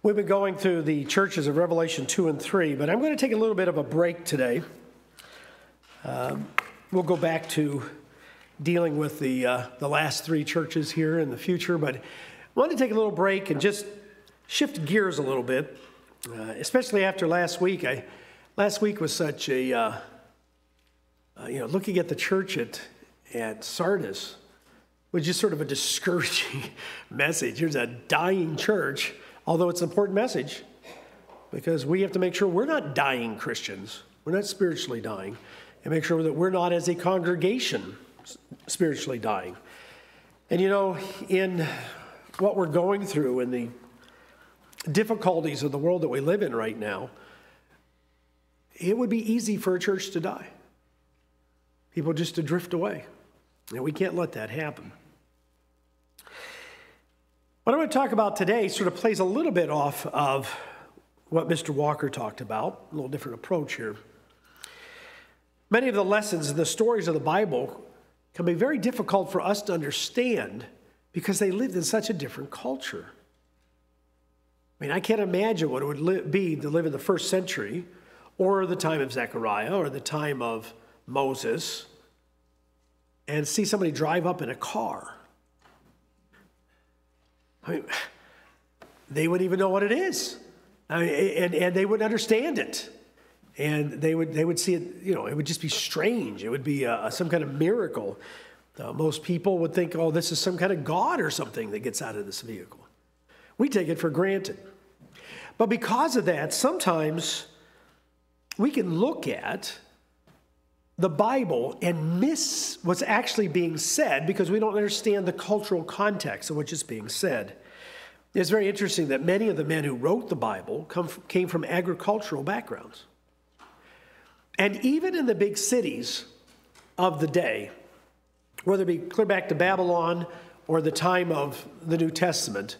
We've been going through the churches of Revelation 2 and 3, but I'm going to take a little bit of a break today. We'll go back to dealing with the last three churches here in the future, but I want to take a little break and just shift gears a little bit, especially after last week. Last week was such a, looking at the church at Sardis was just sort of a discouraging message. Here's a dying church, although it's an important message because we have to make sure we're not dying Christians. We're not spiritually dying, and make sure that we're not as a congregation spiritually dying. And in what we're going through and the difficulties of the world that we live in right now, it would be easy for a church to die. People just to drift away. And we can't let that happen. What I'm going to talk about today sort of plays a little bit off of what Mr. Walker talked about, a little different approach here. Many of the lessons and the stories of the Bible can be very difficult for us to understand because they lived in such a different culture. I mean, I can't imagine what it would be to live in the first century or the time of Zechariah or the time of Moses and see somebody drive up in a car. I mean, they wouldn't even know what it is. And they wouldn't understand it. And they would see it, it would just be strange. It would be some kind of miracle. Most people would think, oh, this is some kind of God or something that gets out of this vehicle. We take it for granted. But because of that, sometimes we can look at the Bible and miss what's actually being said because we don't understand the cultural context of which is being said. It's very interesting that many of the men who wrote the Bible came from agricultural backgrounds. And even in the big cities of the day, whether it be clear back to Babylon or the time of the New Testament,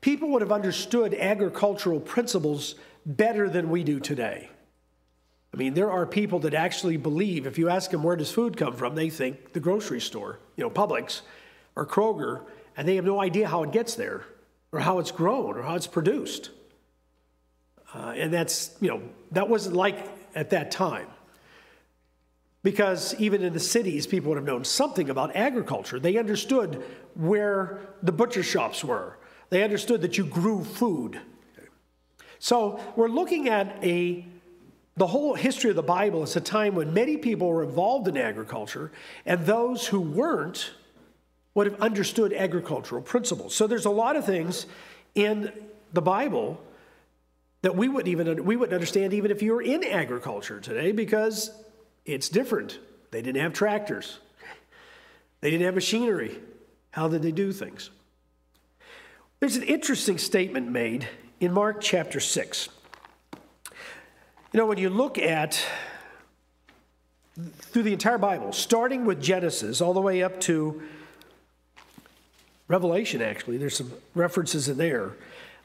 people would have understood agricultural principles better than we do today. I mean, there are people that actually believe, if you ask them where does food come from, they think the grocery store, Publix or Kroger, and they have no idea how it gets there or how it's grown or how it's produced. And that's, that wasn't like at that time. Because even in the cities, people would have known something about agriculture. They understood where the butcher shops were. They understood that you grew food. So we're looking at the whole history of the Bible is a time when many people were involved in agriculture, and those who weren't would have understood agricultural principles. So there's a lot of things in the Bible that we wouldn't understand even if you were in agriculture today because it's different. They didn't have tractors. They didn't have machinery. How did they do things? There's an interesting statement made in Mark chapter 6. When you look at through the entire Bible, starting with Genesis all the way up to Revelation, actually, there's some references in there.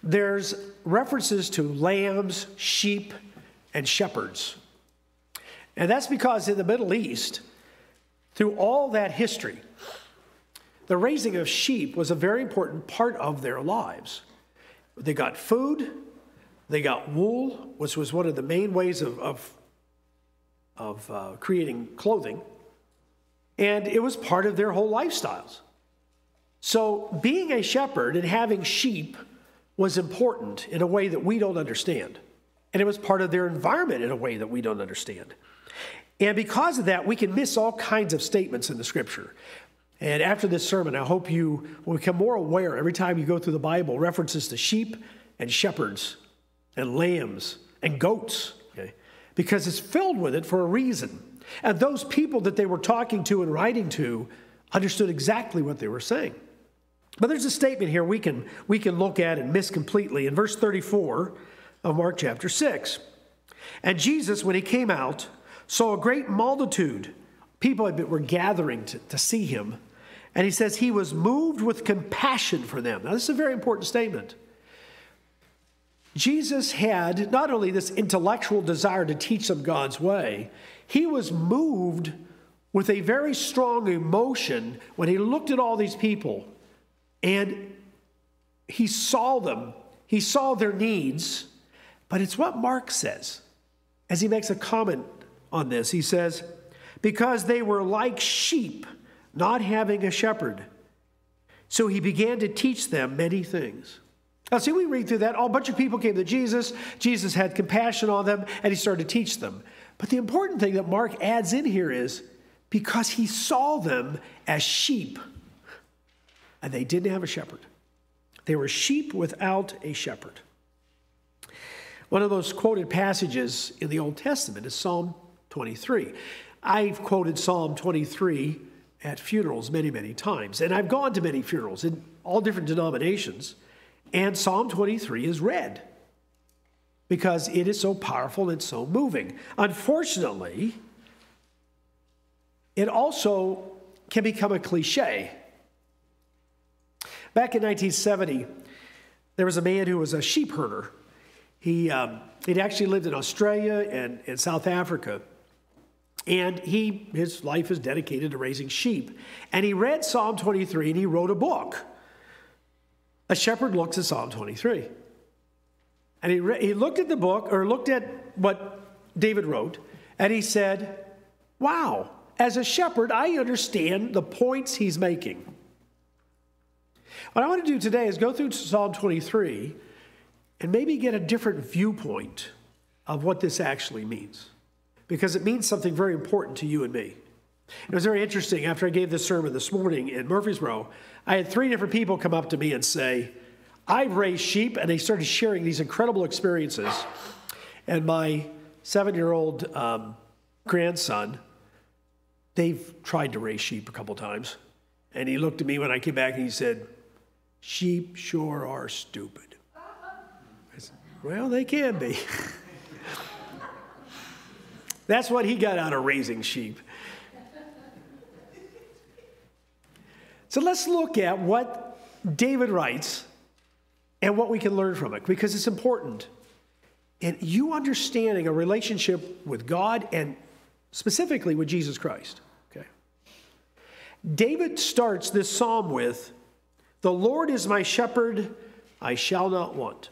There's references to lambs, sheep, and shepherds. And that's because in the Middle East, through all that history, the raising of sheep was a very important part of their lives. They got food. They got wool, which was one of the main ways of creating clothing, and it was part of their whole lifestyles. So being a shepherd and having sheep was important in a way that we don't understand, and it was part of their environment in a way that we don't understand. And because of that, we can miss all kinds of statements in the Scripture. And after this sermon, I hope you will become more aware every time you go through the Bible, references to sheep and shepherds and lambs and goats, because it's filled with it for a reason. And those people that they were talking to and writing to understood exactly what they were saying. But there's a statement here we can look at and miss completely in verse 34 of Mark chapter 6. And Jesus, when he came out, saw a great multitude. People were gathering to see him. And he says he was moved with compassion for them. Now, this is a very important statement. Jesus had not only this intellectual desire to teach them God's way, he was moved with a very strong emotion when he looked at all these people and he saw them. He saw their needs, but it's what Mark says. As he makes a comment on this, he says, because they were like sheep, not having a shepherd. So he began to teach them many things. Now, see, we read through that. A bunch of people came to Jesus. Jesus had compassion on them, and he started to teach them. But the important thing that Mark adds in here is because he saw them as sheep, and they didn't have a shepherd. They were sheep without a shepherd. One of those quoted passages in the Old Testament is Psalm 23. I've quoted Psalm 23 at funerals many, many times, and I've gone to many funerals in all different denominations, and Psalm 23 is read because it is so powerful and so moving. Unfortunately, it also can become a cliche. Back in 1970, there was a man who was a sheep herder. He'd actually lived in Australia and in South Africa. And his life is dedicated to raising sheep. And he read Psalm 23 and he wrote a book. A Shepherd Looks at Psalm 23. And he looked at the book, or looked at what David wrote, and he said, wow, as a shepherd, I understand the points he's making. What I want to do today is go through Psalm 23 and maybe get a different viewpoint of what this actually means, because it means something very important to you and me. It was very interesting. After I gave this sermon this morning in Murfreesboro, I had 3 different people come up to me and say, I've raised sheep, and they started sharing these incredible experiences. And my 7-year-old grandson, they've tried to raise sheep a couple times. And he looked at me when I came back and he said, sheep sure are stupid. I said, well, they can be. That's what he got out of raising sheep. So let's look at what David writes and what we can learn from it, because it's important. And you understanding a relationship with God and specifically with Jesus Christ. Okay. David starts this psalm with, the Lord is my shepherd, I shall not want.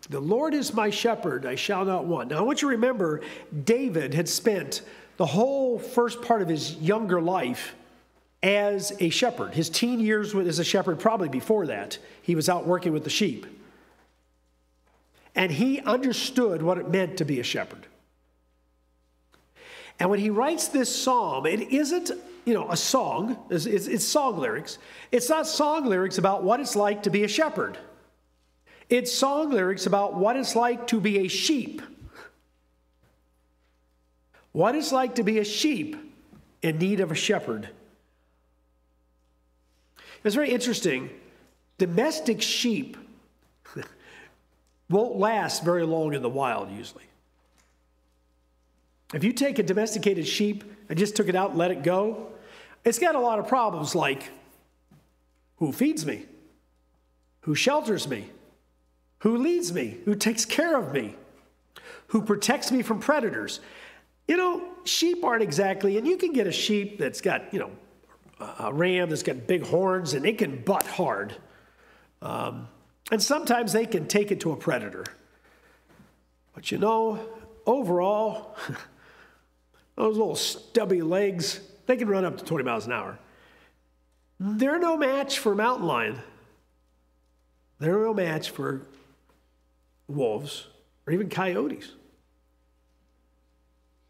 The Lord is my shepherd, I shall not want. Now I want you to remember, David had spent the whole first part of his younger life as a shepherd. His teen years as a shepherd, probably before that, he was out working with the sheep. And he understood what it meant to be a shepherd. And when he writes this psalm, it isn't, a song. It's song lyrics. It's not song lyrics about what it's like to be a shepherd. It's song lyrics about what it's like to be a sheep. What it's like to be a sheep in need of a shepherd. It's very interesting. Domestic sheep won't last very long in the wild, usually. If you take a domesticated sheep and just took it out and let it go, it's got a lot of problems like, who feeds me? Who shelters me? Who leads me? Who takes care of me? Who protects me from predators? Sheep aren't exactly, and you can get a sheep that's got, a ram that's got big horns, and it can butt hard. And sometimes they can take it to a predator. But overall, those little stubby legs, they can run up to 20 miles an hour. They're no match for mountain lion. They're no match for wolves or even coyotes.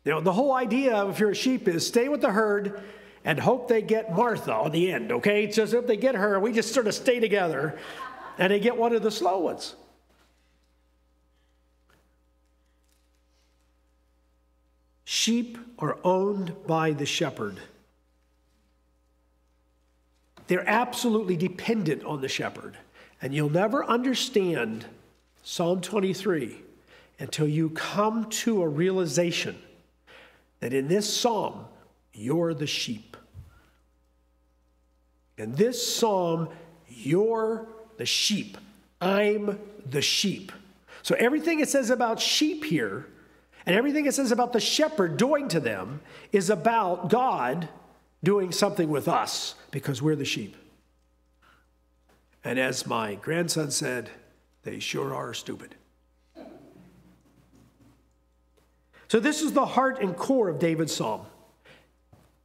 The whole idea of if you're a sheep is stay with the herd and hope they get Martha on the end, okay? It's just if they get her, we just sort of stay together and they get one of the slow ones. Sheep are owned by the shepherd. They're absolutely dependent on the shepherd. And you'll never understand Psalm 23 until you come to a realization that in this psalm, you're the sheep. In this psalm, you're the sheep. I'm the sheep. So everything it says about sheep here, and everything it says about the shepherd doing to them, is about God doing something with us because we're the sheep. And as my grandson said, They sure are stupid. So this is the heart and core of David's psalm.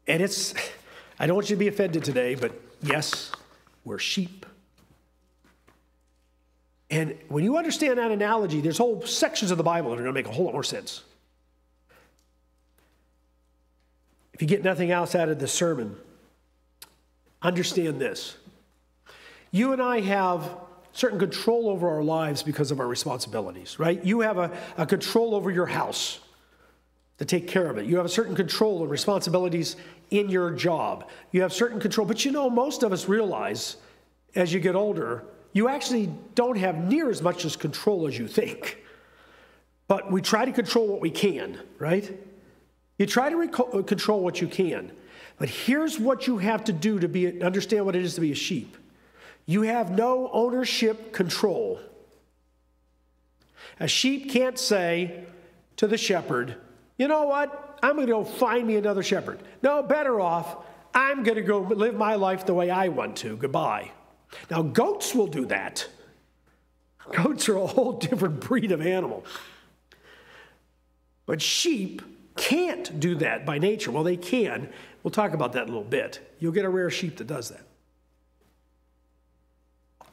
And I don't want you to be offended today, but yes, we're sheep. And when you understand that analogy, there's whole sections of the Bible that are going to make a whole lot more sense. If you get nothing else out of this sermon, understand this. You and I have certain control over our lives because of our responsibilities, right? You have a control over your house to take care of it. You have a certain control and responsibilities in your job. You have certain control, but most of us realize as you get older, you actually don't have near as much as control as you think. But we try to control what we can, right? You try to control what you can. But here's what you have to do to understand what it is to be a sheep. You have no ownership control. A sheep can't say to the shepherd, you know what? I'm going to go find me another shepherd. No, better off, I'm going to go live my life the way I want to. Goodbye. Now, goats will do that. Goats are a whole different breed of animal. But sheep can't do that by nature. Well, they can. We'll talk about that in a little bit. You'll get a rare sheep that does that.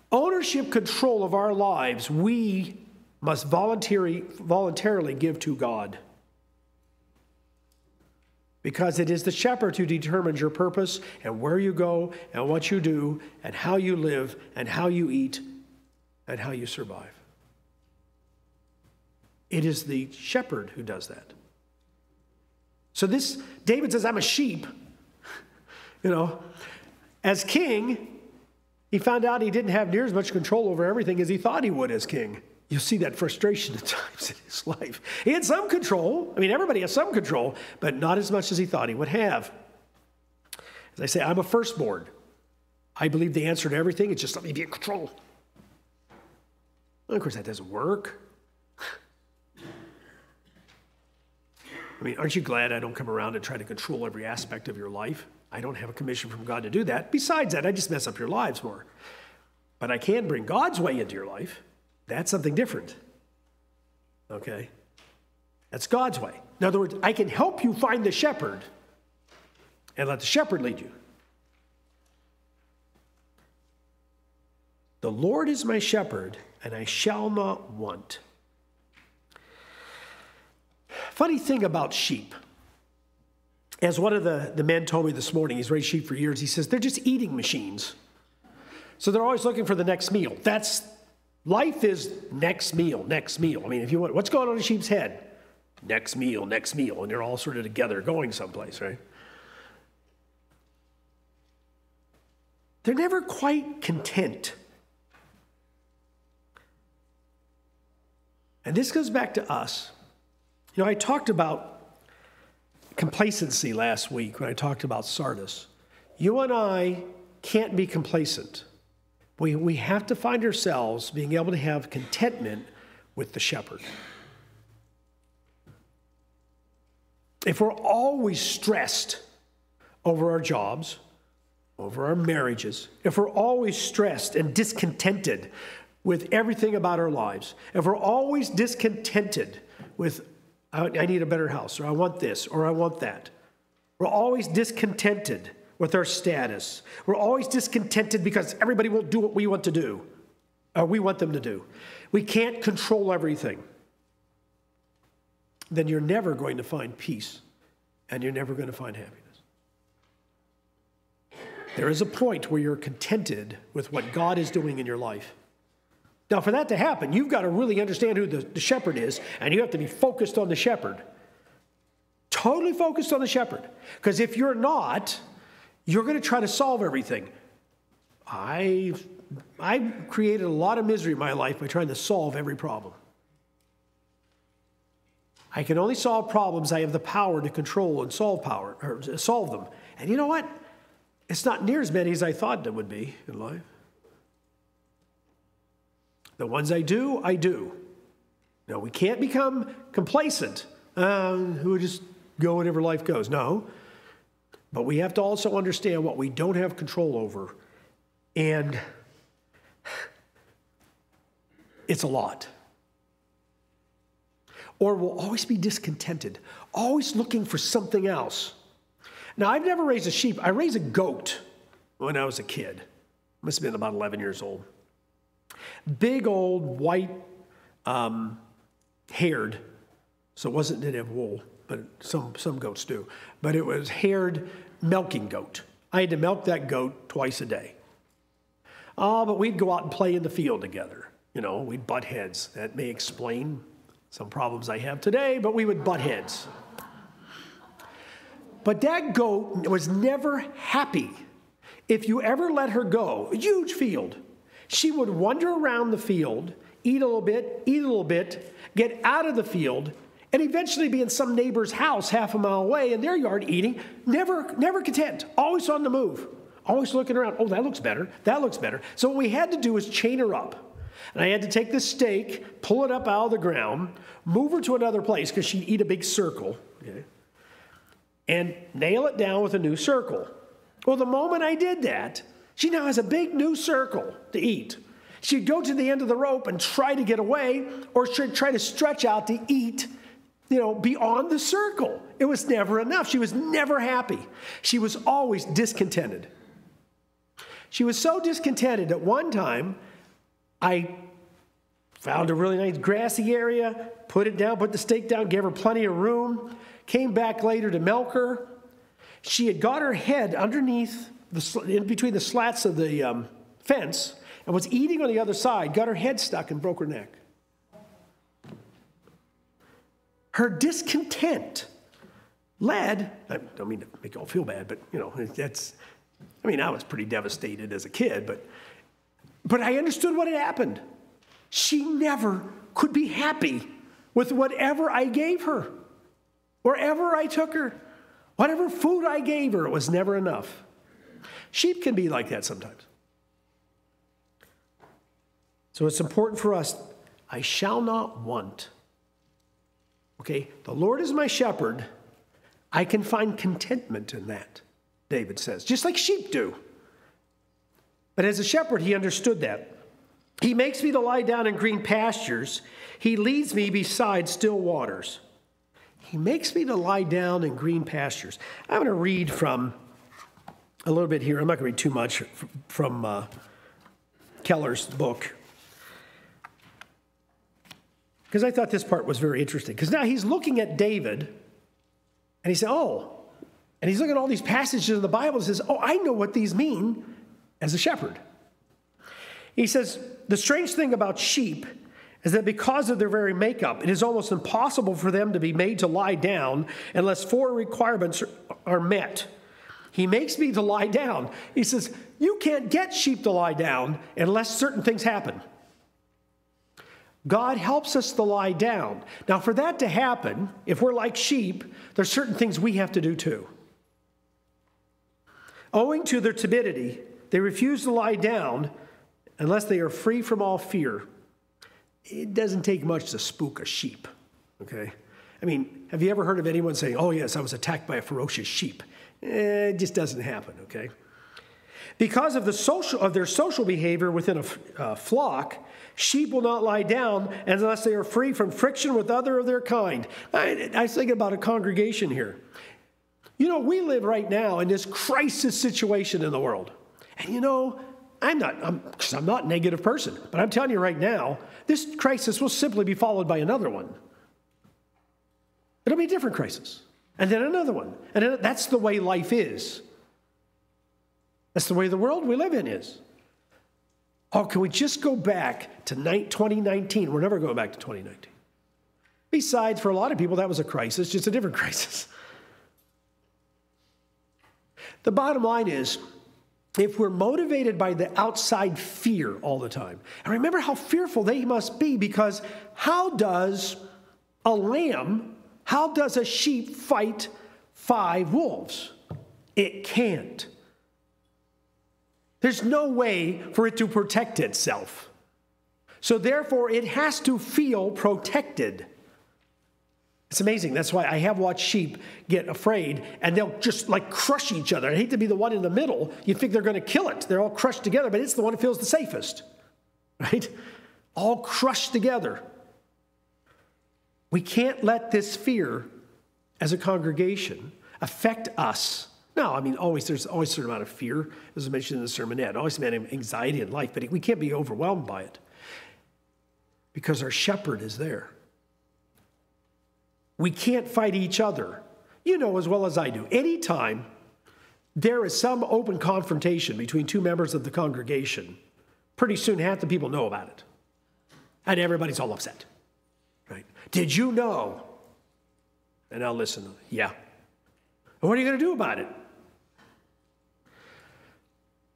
Ownership control of our lives, we must voluntarily give to God. Because it is the shepherd who determines your purpose and where you go and what you do and how you live and how you eat and how you survive. It is the shepherd who does that. So David says, I'm a sheep. As king, he found out he didn't have near as much control over everything as he thought he would as king. You'll see that frustration at times in his life. He had some control. Everybody has some control, but not as much as he thought he would have. As I say, I'm a firstborn. I believe the answer to everything is just let me be in control. Well, of course, that doesn't work. Aren't you glad I don't come around and try to control every aspect of your life? I don't have a commission from God to do that. Besides that, I just mess up your lives more. But I can bring God's way into your life. That's something different. Okay? That's God's way. In other words, I can help you find the shepherd and let the shepherd lead you. The Lord is my shepherd, and I shall not want. Funny thing about sheep. As one of the men told me this morning, he's raised sheep for years, he says, they're just eating machines. So they're always looking for the next meal. Life is next meal, next meal. If you want, what's going on in a sheep's head? Next meal, and they're all sort of together going someplace, right? They're never quite content. And this goes back to us. I talked about complacency last week when I talked about Sardis. You and I can't be complacent. We have to find ourselves being able to have contentment with the shepherd. If we're always stressed over our jobs, over our marriages, if we're always stressed and discontented with everything about our lives, if we're always discontented with, I need a better house, or I want this, or I want that, we're always discontented with our status. We're always discontented because everybody won't do what we want to do, or we want them to do. We can't control everything. Then you're never going to find peace, and you're never going to find happiness. There is a point where you're contented with what God is doing in your life. Now, for that to happen, you've got to really understand who the shepherd is, and you have to be focused on the shepherd. Totally focused on the shepherd. Because if you're not, you're going to try to solve everything. I've created a lot of misery in my life by trying to solve every problem. I can only solve problems I have the power to control and solve them. And you know what? It's not near as many as I thought it would be in life. The ones I do, I do. No, we can't become complacent. Who just go whenever life goes. No. But we have to also understand what we don't have control over. And it's a lot. Or we'll always be discontented, always looking for something else. Now, I've never raised a sheep. I raised a goat when I was a kid. Must have been about 11 years old. Big old white haired, so it didn't have wool, but some goats do. But it was haired milking goat. I had to milk that goat twice a day. Oh, but we'd go out and play in the field together. You know, we'd butt heads. That may explain some problems I have today, but we would butt heads. But that goat was never happy. If you ever let her go, a huge field, she would wander around the field, eat a little bit, get out of the field, and eventually be in some neighbor's house half a mile away in their yard eating, never content, always on the move, always looking around. Oh, that looks better. That looks better. So what we had to do was chain her up. And I had to take the stake, pull it up out of the ground, move her to another place because she'd eat a big circle, okay, and nail it down with a new circle. Well, the moment I did that, she now has a big new circle to eat. She'd go to the end of the rope and try to get away, or she'd try to stretch out to eat, beyond the circle. It was never enough. She was never happy. She was always discontented. She was so discontented at one time, I found a really nice grassy area, put it down, put the stake down, gave her plenty of room, came back later to milk her. She had got her head underneath, in between the slats of the fence, and was eating on the other side, got her head stuck and broke her neck. Her discontent led, I don't mean to make you all feel bad, but I was pretty devastated as a kid, but I understood what had happened. She never could be happy with whatever I gave her, wherever I took her, whatever food I gave her, it was never enough. Sheep can be like that sometimes. So it's important for us, I shall not want. Okay, the Lord is my shepherd. I can find contentment in that, David says, just like sheep do. But as a shepherd, he understood that. He makes me to lie down in green pastures. He leads me beside still waters. He makes me to lie down in green pastures. I'm going to read from a little bit here. I'm not going to read too much from Keller's book, because I thought this part was very interesting. Because now he's looking at David, and he said, and he's looking at all these passages in the Bible and says, I know what these mean as a shepherd. He says, the strange thing about sheep is that because of their very makeup, it is almost impossible for them to be made to lie down unless 4 requirements are met. He makes me to lie down. He says, you can't get sheep to lie down unless certain things happen. God helps us to lie down. Now, for that to happen, if we're like sheep, there's certain things we have to do too. Owing to their timidity, they refuse to lie down unless they are free from all fear. It doesn't take much to spook a sheep, okay? I mean, have you ever heard of anyone saying, oh yes, I was attacked by a ferocious sheep? It just doesn't happen, okay? Because of their social behavior within a flock, sheep will not lie down unless they are free from friction with other of their kind. I was thinking about a congregation here. We live right now in this crisis situation in the world. And I'm not a negative person, but I'm telling you right now, this crisis will simply be followed by another one. It'll be a different crisis, and then another one. And then that's the way life is. That's the way the world we live in is. Oh, can we just go back to 2019? We're never going back to 2019. Besides, for a lot of people, that was a crisis, just a different crisis. The bottom line is, if we're motivated by the outside fear all the time, and remember how fearful they must be, because how does a sheep fight 5 wolves? It can't. There's no way for it to protect itself. So therefore, it has to feel protected. It's amazing. That's why I have watched sheep get afraid, and they'll just crush each other. I hate to be the one in the middle. You think they're going to kill it. They're all crushed together, but it's the one that feels the safest, right? all crushed together. We can't let this fear as a congregation affect us. No, I mean, there's always a certain amount of fear, as I mentioned in the sermonette, always an amount of anxiety in life, but we can't be overwhelmed by it because our shepherd is there. We can't fight each other. You know as well as I do, anytime there is some open confrontation between two members of the congregation, pretty soon half the people know about it. And everybody's all upset. Right? Did you know? And I'll listen. Yeah. And what are you going to do about it?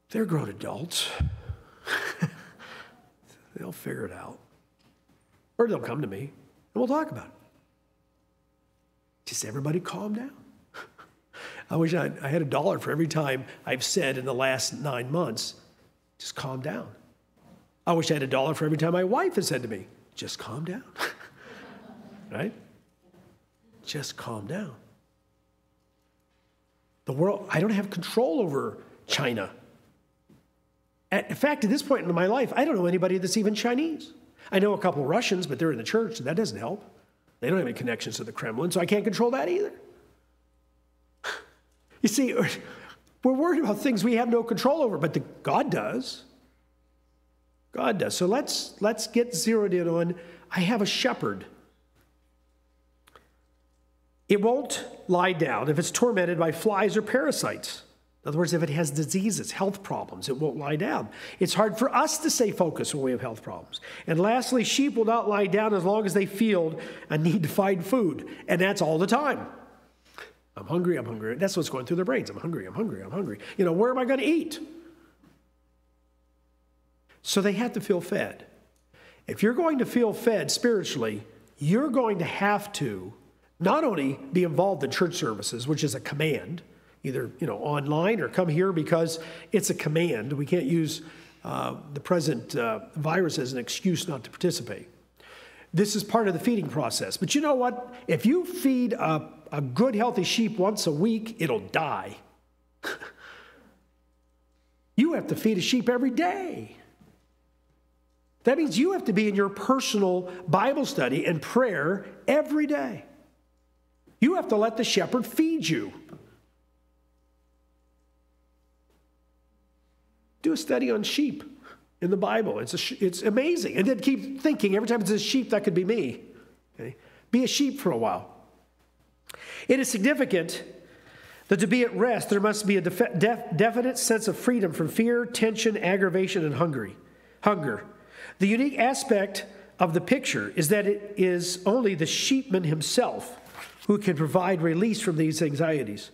They're grown adults. They'll figure it out. Or they'll come to me and we'll talk about it. Just everybody calm down. I wish I had $1 for every time I've said in the last 9 months, just calm down. I wish I had $1 for every time my wife has said to me, just calm down. Right? Just calm down. The world, I don't have control over China. In fact, at this point in my life, I don't know anybody that's even Chinese. I know a couple of Russians, but they're in the church, and that doesn't help. They don't have any connections to the Kremlin, so I can't control that either. You see, we're worried about things we have no control over, but God does. God does. So let's get zeroed in on, I have a shepherd. It won't lie down if it's tormented by flies or parasites. In other words, if it has diseases, health problems, it won't lie down. It's hard for us to stay focused when we have health problems. And lastly, sheep will not lie down as long as they feel a need to find food. And that's all the time. I'm hungry, I'm hungry. That's what's going through their brains. I'm hungry, I'm hungry, I'm hungry. You know, where am I going to eat? So they have to feel fed. If you're going to feel fed spiritually, you're going to have to not only be involved in church services, which is a command, either online or come here because it's a command. We can't use the present virus as an excuse not to participate. This is part of the feeding process. But you know what? If you feed a good, healthy sheep once a week, it'll die. You have to feed a sheep every day. That means you have to be in your personal Bible study and prayer every day. You have to let the shepherd feed you. Do a study on sheep in the Bible. It's amazing. And then keep thinking, every time it's a sheep, that could be me. Okay? Be a sheep for a while. It is significant that to be at rest, there must be a definite sense of freedom from fear, tension, aggravation, and hunger. The unique aspect of the picture is that it is only the sheepman himself who can provide release from these anxieties.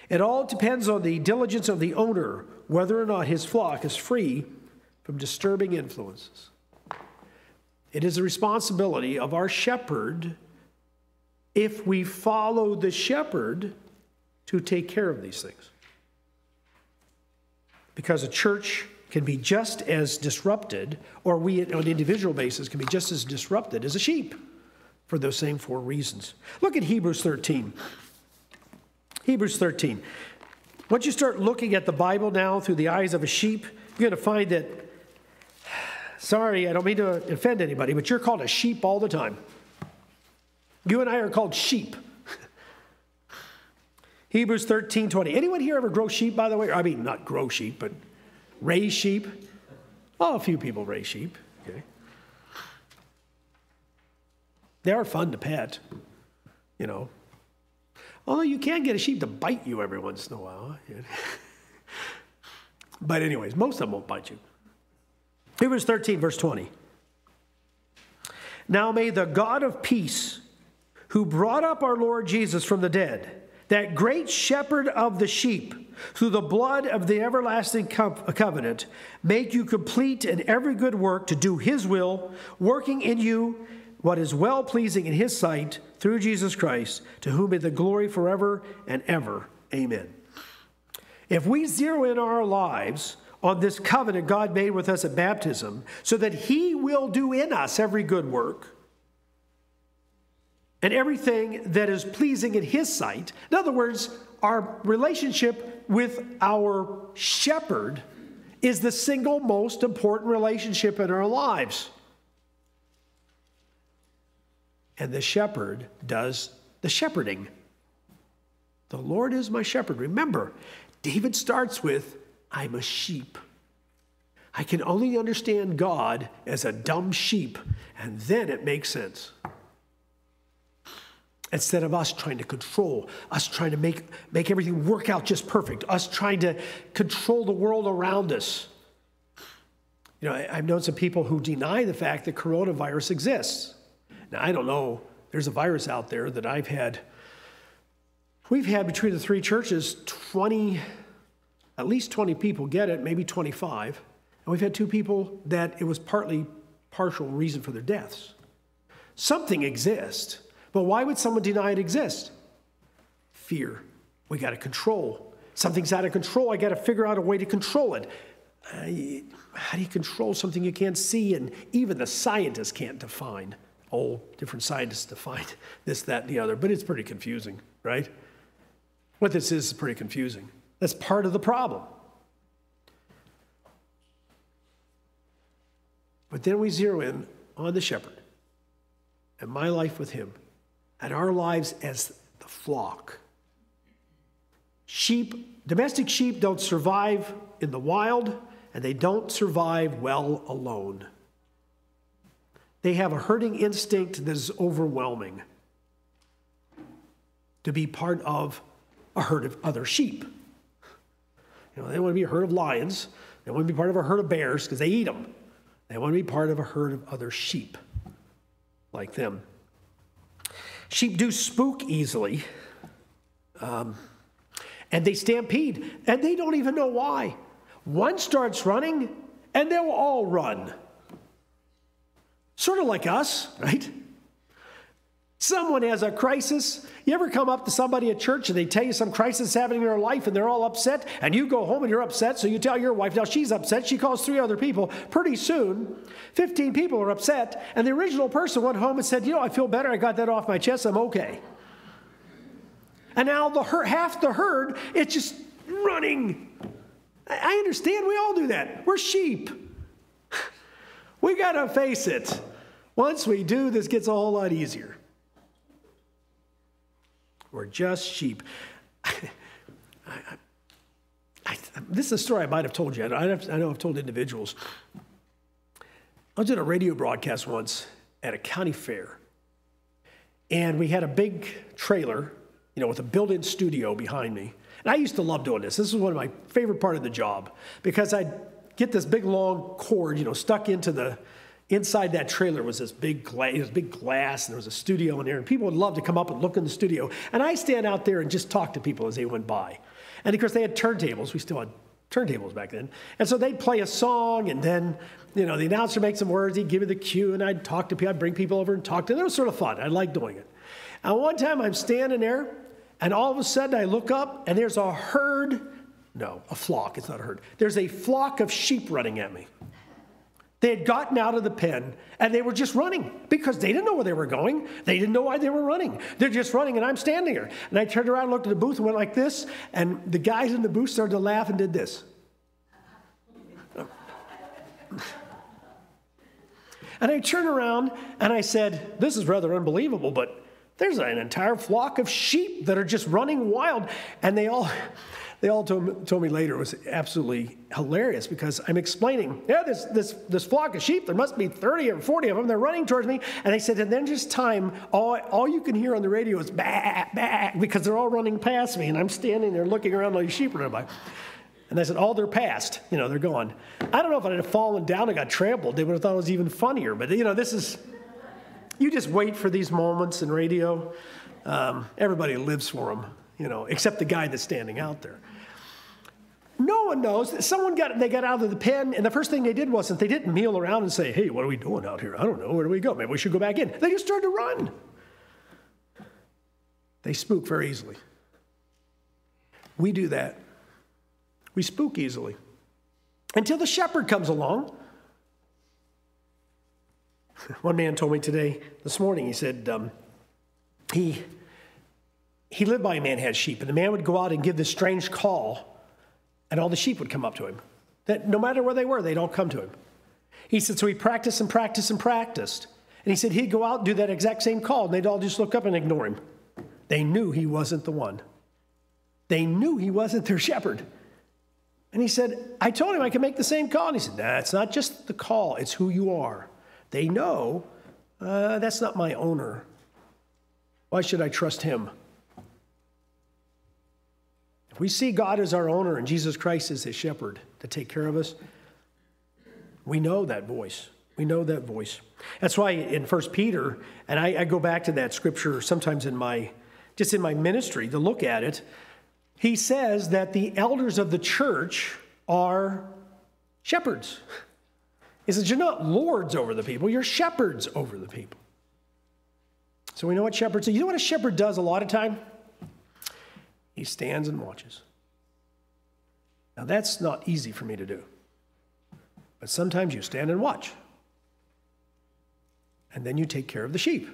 It all depends on the diligence of the owner, whether or not his flock is free from disturbing influences. It is the responsibility of our shepherd, if we follow the shepherd, to take care of these things. Because a church can be just as disrupted, or we on an individual basis can be just as disrupted as a sheep for those same 4 reasons. Look at Hebrews 13. Hebrews 13. Once you start looking at the Bible now through the eyes of a sheep, you're going to find that, sorry, I don't mean to offend anybody, but you're called a sheep all the time. You and I are called sheep. Hebrews 13:20. Anyone here ever grow sheep, by the way? I mean, not grow sheep, but raise sheep? Oh, a few people raise sheep. Okay. They are fun to pet, Although you can get a sheep to bite you every once in a while. But anyways, most of them won't bite you. Hebrews 13, verse 20. Now may the God of peace, who brought up our Lord Jesus from the dead, that great shepherd of the sheep, through the blood of the everlasting covenant, make you complete in every good work to do his will, working in you what is well-pleasing in his sight, through Jesus Christ, to whom be the glory forever and ever. Amen. If we zero in our lives on this covenant God made with us at baptism, so that he will do in us every good work, and everything that is pleasing in his sight, in other words, our relationship with our shepherd is the single most important relationship in our lives. and the shepherd does the shepherding. The Lord is my shepherd. Remember, David starts with, I'm a sheep. I can only understand God as a dumb sheep, and then it makes sense. Instead of us trying to control, us trying to make everything work out just perfect, us trying to control the world around us. You know, I've known some people who deny the fact that coronavirus exists. Now, I don't know. There's a virus out there that we've had between the three churches, at least 20 people get it, maybe 25. And we've had 2 people that it was partial reason for their deaths. Something exists. But why would someone deny it exists? Fear. We got to control. Something's out of control. I got to figure out a way to control it. How do you control something you can't see? And even the scientists can't define. Different scientists define this, that, and the other. But it's pretty confusing, right? What this is pretty confusing. That's part of the problem. But then we zero in on the shepherd and my life with him and our lives as the flock. Sheep, domestic sheep don't survive in the wild, and they don't survive well alone. They have a herding instinct that is overwhelming to be part of a herd of other sheep. You know, they want to be a herd of lions. They want to be part of a herd of bears because they eat them. They want to be part of a herd of other sheep like them. Sheep do spook easily, and they stampede, and they don't even know why. One starts running, and they'll all run. Sort of like us, right? Someone has a crisis. You ever come up to somebody at church and they tell you some crisis happening in their life and they're all upset, and you go home and you're upset, so you tell your wife, now she's upset, she calls 3 other people. Pretty soon, 15 people are upset, and the original person went home and said, you know, I feel better, I got that off my chest, I'm okay. And now half the herd, it's just running. I understand, we all do that. We're sheep. We got to face it. Once we do, this gets a whole lot easier. We're just sheep. This is a story I might have told you. I know I've told individuals. I was at a radio broadcast once at a county fair. And we had a big trailer, you know, with a built-in studio behind me. And I used to love doing this. This was one of my favorite part of the job because I'd get this big long cord, you know, stuck into the inside that trailer was this big glass, and there was a studio in there, and people would love to come up and look in the studio. And I stand out there and just talk to people as they went by. And of course, they had turntables. We still had turntables back then. And so they'd play a song, and then, you know, the announcer makes some words, he'd give me the cue, and I'd talk to people. I'd bring people over and talk to them. It was sort of fun. I liked doing it. And one time I'm standing there, and all of a sudden I look up, and there's a flock. It's not a herd. There's a flock of sheep running at me. They had gotten out of the pen, and they were just running because they didn't know where they were going. They didn't know why they were running. They're just running, and I'm standing there. And I turned around, looked at the booth, and went like this, and the guys in the booth started to laugh and did this. And I turned around, and I said, this is rather unbelievable, but there's an entire flock of sheep that are just running wild. And they all told me later it was absolutely hilarious because I'm explaining, this flock of sheep, there must be 30 or 40 of them, they're running towards me. And they said, and then just time, all you can hear on the radio is bah, bah, because they're all running past me, and I'm standing there looking around like sheep running by. And I said, they're past, you know, they're gone. I don't know if I'd have fallen down and got trampled, they would have thought it was even funnier, but you know, you just wait for these moments in radio. Everybody lives for them, you know, except the guy that's standing out there. No one knows. They got out of the pen, and the first thing they did wasn't, they didn't meal around and say, hey, what are we doing out here? I don't know. Where do we go? Maybe we should go back in. They just started to run. They spook very easily. We do that. We spook easily. Until the shepherd comes along. One man told me this morning, he said, he lived by a man who had sheep, and the man would go out and give this strange call, and all the sheep would come up to him. That no matter where they were, they'd all come to him. He said, so he practiced and practiced and practiced. And he said he'd go out and do that exact same call, and they'd all just look up and ignore him. They knew he wasn't the one. They knew he wasn't their shepherd. And he said, I told him I could make the same call. And he said, nah, it's not just the call, it's who you are. They know that's not my owner. Why should I trust him? If we see God as our owner and Jesus Christ as his shepherd to take care of us, we know that voice. We know that voice. That's why in 1 Peter, and I go back to that scripture sometimes in my ministry to look at it, he says that the elders of the church are shepherds. He says, you're not lords over the people, you're shepherds over the people. So we know what shepherds do. You know what a shepherd does a lot of time? He stands and watches. Now that's not easy for me to do. But sometimes you stand and watch. And then you take care of the sheep.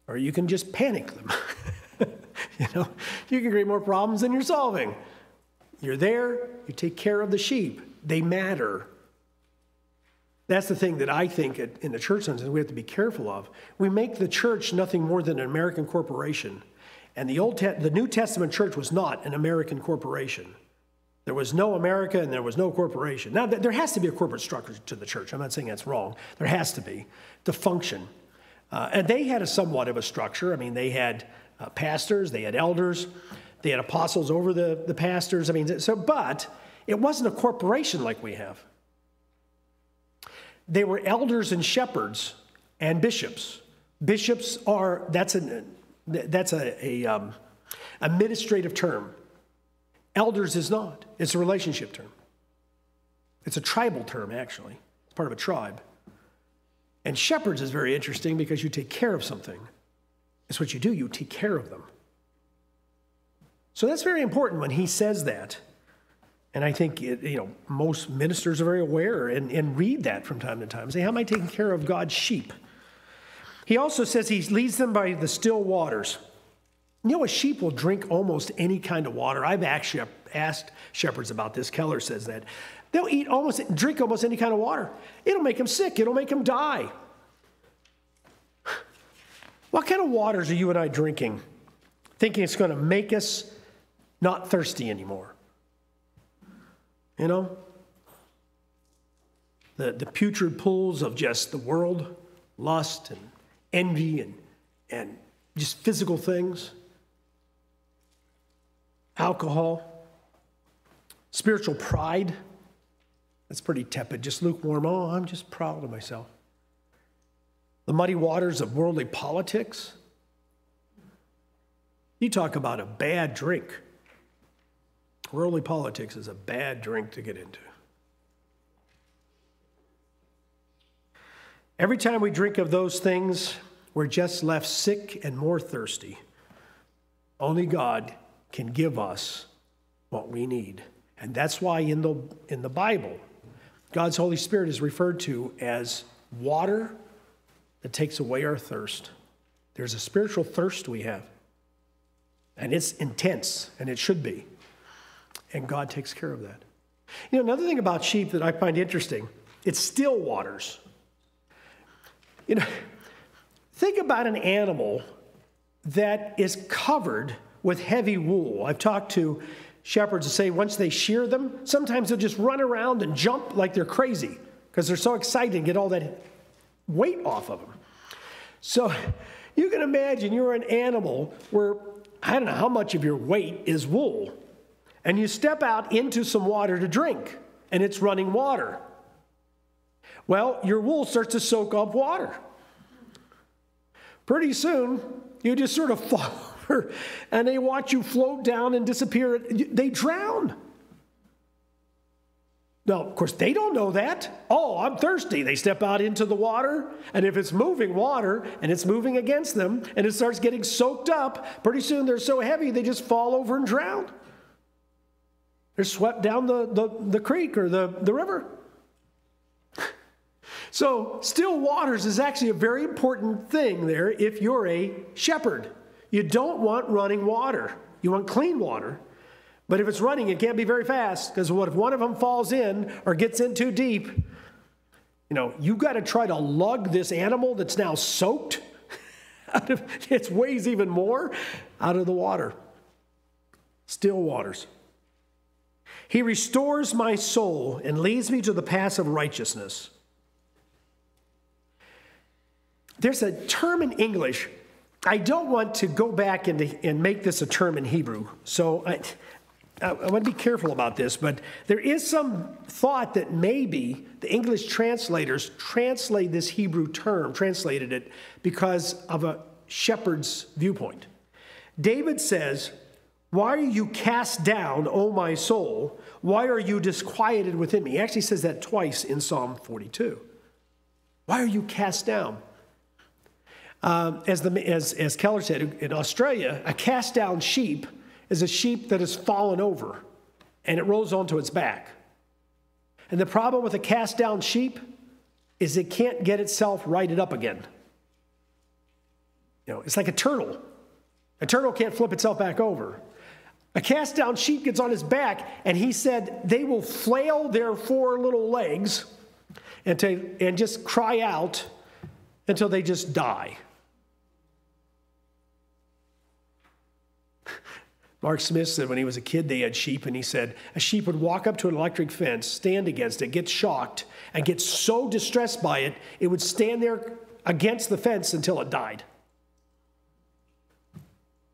Or you can just panic them. You can create more problems than you're solving. You're there, you take care of the sheep. They matter. That's the thing that I think in the church sometimes we have to be careful of. We make the church nothing more than an American corporation. And the New Testament church was not an American corporation. There was no America and there was no corporation. Now, there has to be a corporate structure to the church. I'm not saying that's wrong. There has to be to function. And they had somewhat of a structure. I mean, they had pastors, they had elders, they had apostles over the pastors. But it wasn't a corporation like we have. They were elders and shepherds and bishops. Bishops that's an administrative term. Elders is not. It's a relationship term. It's a tribal term, actually. It's part of a tribe. And shepherds is very interesting because you take care of something. It's what you do. You take care of them. So that's very important when he says that. And I think most ministers are very aware and read that from time to time and say, how am I taking care of God's sheep? He also says he leads them by the still waters. You know, a sheep will drink almost any kind of water. I've actually asked shepherds about this. Keller says that. They'll drink almost any kind of water. It'll make them sick. It'll make them die. What kind of waters are you and I drinking? Thinking it's going to make us not thirsty anymore. The putrid pools of just the world, lust and envy and just physical things. Alcohol. Spiritual pride. That's pretty tepid, just lukewarm. Oh, I'm just proud of myself. The muddy waters of worldly politics. You talk about a bad drink. Worldly politics is a bad drink to get into. Every time we drink of those things, we're just left sick and more thirsty. Only God can give us what we need. And that's why in the Bible, God's Holy Spirit is referred to as water that takes away our thirst. There's a spiritual thirst we have. And it's intense, and it should be. And God takes care of that. Another thing about sheep that I find interesting, it's still waters. Think about an animal that is covered with heavy wool. I've talked to shepherds who say once they shear them, sometimes they'll just run around and jump like they're crazy because they're so excited to get all that weight off of them. So you can imagine you're an animal where I don't know how much of your weight is wool. And you step out into some water to drink, and it's running water. Well, your wool starts to soak up water. Pretty soon, you just sort of fall over, and they watch you float down and disappear. They drown. Now, of course, they don't know that. Oh, I'm thirsty. They step out into the water, and if it's moving water, and it's moving against them, and it starts getting soaked up, pretty soon they're so heavy, they just fall over and drown. They're swept down the creek or the river. So still waters is actually a very important thing there if you're a shepherd. You don't want running water. You want clean water. But if it's running, it can't be very fast because what if one of them falls in or gets in too deep? You got to try to lug this animal that's now soaked out of, it weighs even more, out of the water. Still waters. He restores my soul and leads me to the paths of righteousness. There's a term in English. I don't want to go back and make this a term in Hebrew, so I want to be careful about this, but there is some thought that maybe the English translators translated this Hebrew term, translated it because of a shepherd's viewpoint. David says, "Why are you cast down, O my soul? Why are you disquieted within me?" He actually says that twice in Psalm 42. Why are you cast down? As Keller said, in Australia, a cast down sheep is a sheep that has fallen over and it rolls onto its back. And the problem with a cast down sheep is it can't get itself righted up again. It's like a turtle. A turtle can't flip itself back over. A cast down sheep gets on his back, and he said they will flail their four little legs and just cry out until they just die. Mark Smith said when he was a kid they had sheep, and he said a sheep would walk up to an electric fence, stand against it, get shocked, and get so distressed by it, it would stand there against the fence until it died.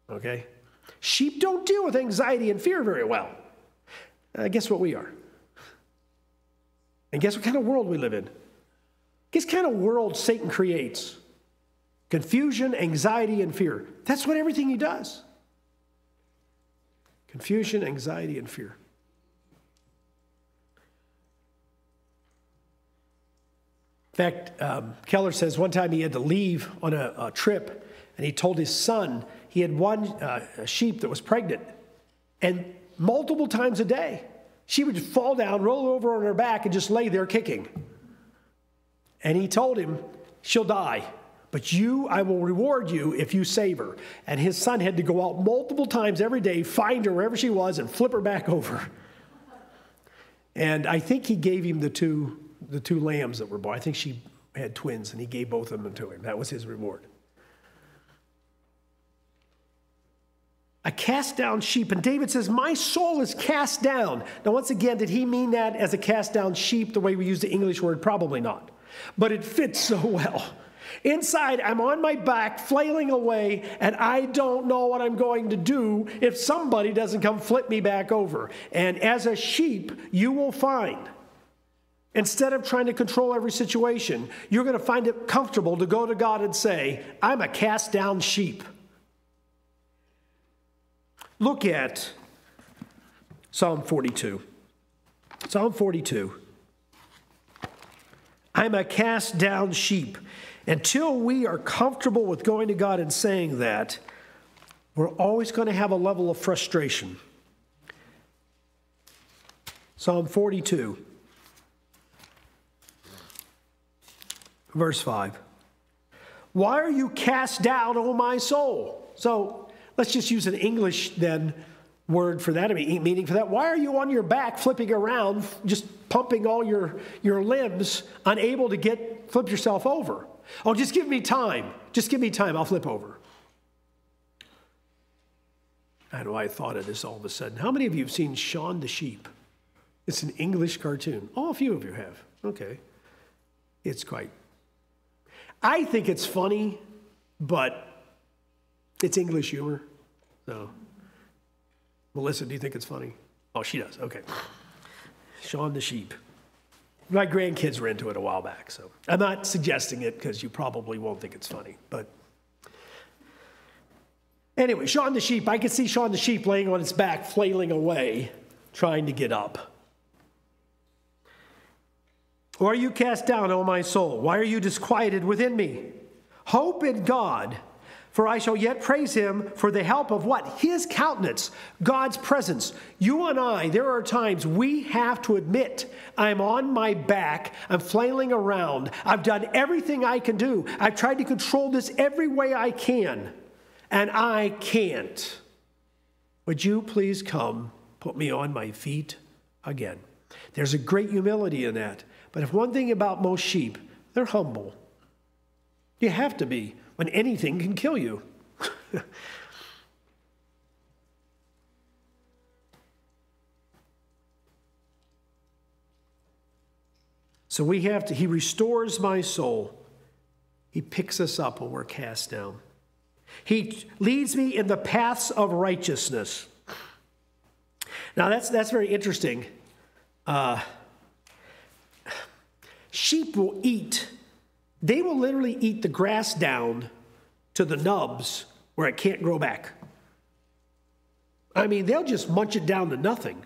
Okay? Sheep don't deal with anxiety and fear very well. Guess what we are? And guess what kind of world we live in? Guess what kind of world Satan creates? Confusion, anxiety, and fear. That's what everything he does. Confusion, anxiety, and fear. In fact, Keller says one time he had to leave on a trip, and he told his son he had one sheep that was pregnant, and multiple times a day, she would fall down, roll over on her back, and just lay there kicking. And he told him, "She'll die, but I will reward you if you save her." And his son had to go out multiple times every day, find her wherever she was, and flip her back over. And I think he gave him the two lambs that were born. I think she had twins, and he gave both of them to him. That was his reward. A cast down sheep. And David says, "My soul is cast down." Now, once again, did he mean that as a cast down sheep the way we use the English word? Probably not. But it fits so well. Inside, I'm on my back, flailing away, and I don't know what I'm going to do if somebody doesn't come flip me back over. And as a sheep, you will find, instead of trying to control every situation, you're going to find it comfortable to go to God and say, "I'm a cast down sheep." Look at Psalm 42. Psalm 42. I'm a cast down sheep. Until we are comfortable with going to God and saying that, we're always going to have a level of frustration. Psalm 42, verse 5. "Why are you cast down, O my soul?" So let's just use an English then word for that, meaning for that. Why are you on your back flipping around, just pumping all your limbs, unable to flip yourself over? "Oh, just give me time. Just give me time. I'll flip over." I don't know why I thought of this all of a sudden. How many of you have seen Shaun the Sheep? It's an English cartoon. Oh, a few of you have. Okay. I think it's funny, but it's English humor. So, Melissa, do you think it's funny? Oh, she does. Okay. Shaun the Sheep. My grandkids were into it a while back, so I'm not suggesting it because you probably won't think it's funny. But anyway, Shaun the Sheep. I could see Shaun the Sheep laying on its back, flailing away, trying to get up. "Why are you cast down, O my soul? Why are you disquieted within me? Hope in God, for I shall yet praise him for the help of" what? His countenance, God's presence. You and I, there are times we have to admit, I'm on my back, I'm flailing around, I've done everything I can do, I've tried to control this every way I can, and I can't. Would you please come put me on my feet again? There's a great humility in that. But if one thing about most sheep, they're humble. You have to be when anything can kill you. So he restores my soul. He picks us up when we're cast down. He leads me in the paths of righteousness. Now that's very interesting. Sheep will eat. They will literally eat the grass down to the nubs where it can't grow back. I mean, they'll just munch it down to nothing.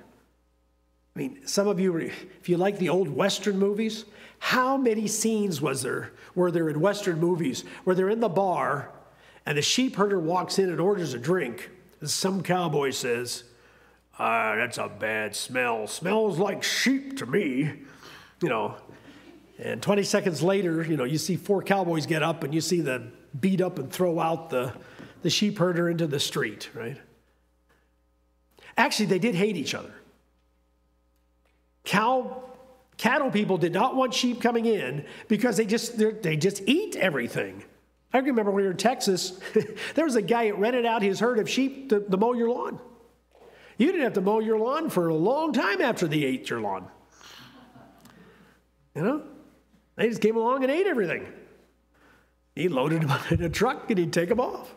I mean, some of you, if you like the old Western movies, how many scenes were there in Western movies where they're in the bar and the sheep herder walks in and orders a drink, and some cowboy says, that's a bad smell. Smells like sheep to me. And 20 seconds later, you see 4 cowboys get up and you see them beat up and throw out the sheep herder into the street, right? Actually, they did hate each other. Cattle people did not want sheep coming in because they just eat everything. I remember when we were in Texas, there was a guy that rented out his herd of sheep to mow your lawn. You didn't have to mow your lawn for a long time after they ate your lawn. They just came along and ate everything. He loaded them up in a truck and he'd take them off.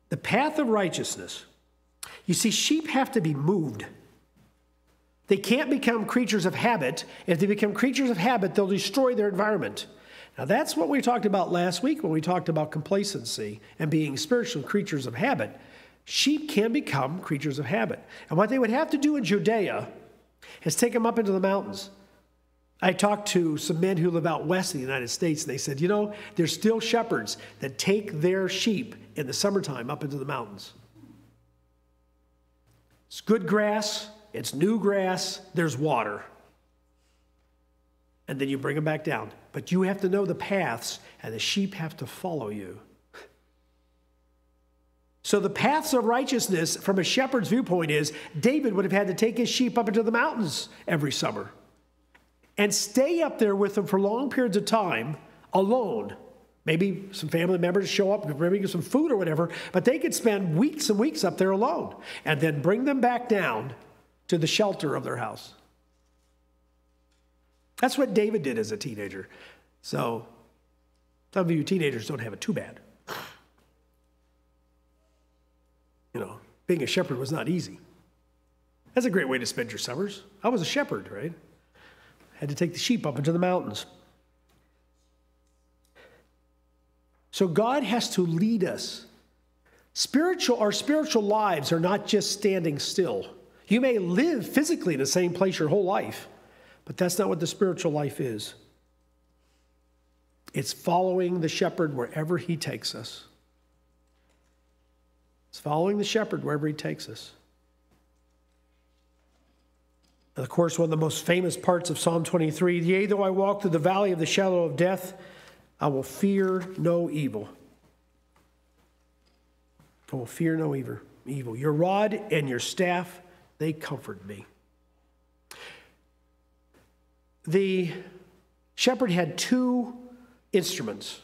The path of righteousness. You see, sheep have to be moved. They can't become creatures of habit. If they become creatures of habit, they'll destroy their environment. Now, that's what we talked about last week when we talked about complacency and being spiritual creatures of habit. Sheep can become creatures of habit. And what they would have to do in Judea is take them up into the mountains. I talked to some men who live out west of the United States, and they said, there's still shepherds that take their sheep in the summertime up into the mountains. It's good grass, it's new grass, there's water. And then you bring them back down. But you have to know the paths, and the sheep have to follow you. So the paths of righteousness from a shepherd's viewpoint is David would have had to take his sheep up into the mountains every summer and stay up there with them for long periods of time alone. Maybe some family members show up, bring some food or whatever, but they could spend weeks and weeks up there alone and then bring them back down to the shelter of their house. That's what David did as a teenager. So some of you teenagers don't have it too bad. Being a shepherd was not easy. That's a great way to spend your summers. I was a shepherd, right? Had to take the sheep up into the mountains. So God has to lead us. Our spiritual lives are not just standing still. You may live physically in the same place your whole life, but that's not what the spiritual life is. It's following the shepherd wherever he takes us. It's following the shepherd wherever he takes us. And of course, one of the most famous parts of Psalm 23, yea, though I walk through the valley of the shadow of death, I will fear no evil. I will fear no evil. Your rod and your staff, they comfort me. The shepherd had 2 instruments.